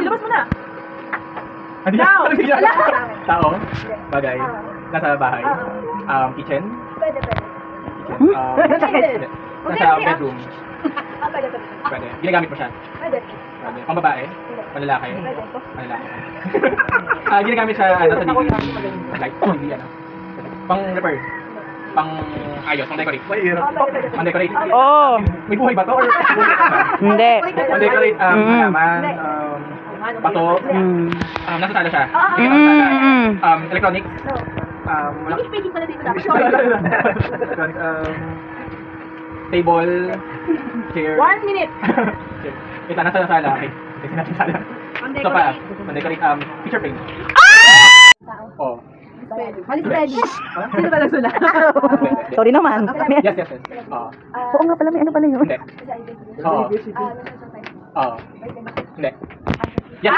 labas mo na. Hindi Tao. na. Tao? Hindi. Bagay? Nasa bahay? Kitchen? Pwede. Kitchen? Hindi. Nasa bedroom? Pwede. Pwede. Ginagamit mo siya? Pwede. Pwede. Pang babae? Hindi. Panlalaki? Pwede. Panlalaki. Ginagamit siya sa DVD. Light? Hindi ano. Pang repair? Pang ayos? Pang decorate? Pwede. Pang decorate? Oo. May buhay ba to? Or Hindi. pang decorate? Halaman? Pato? Nasa sala siya? Hindi ka nasa sala. Electronics? No. Wala. Speaking pala dito dapat. Electronic, table, chair. 1 minute. Ito, nasa sala. Okay. Sige, nasa sala. Ito pa, decorate, picture frame. Oh. Malis ready. Sino ba nagsulat? Sorry naman. Yes. Oo. Oo nga pala, may ano pala yun. Hindi. Oo. Oo. Hindi. Yes!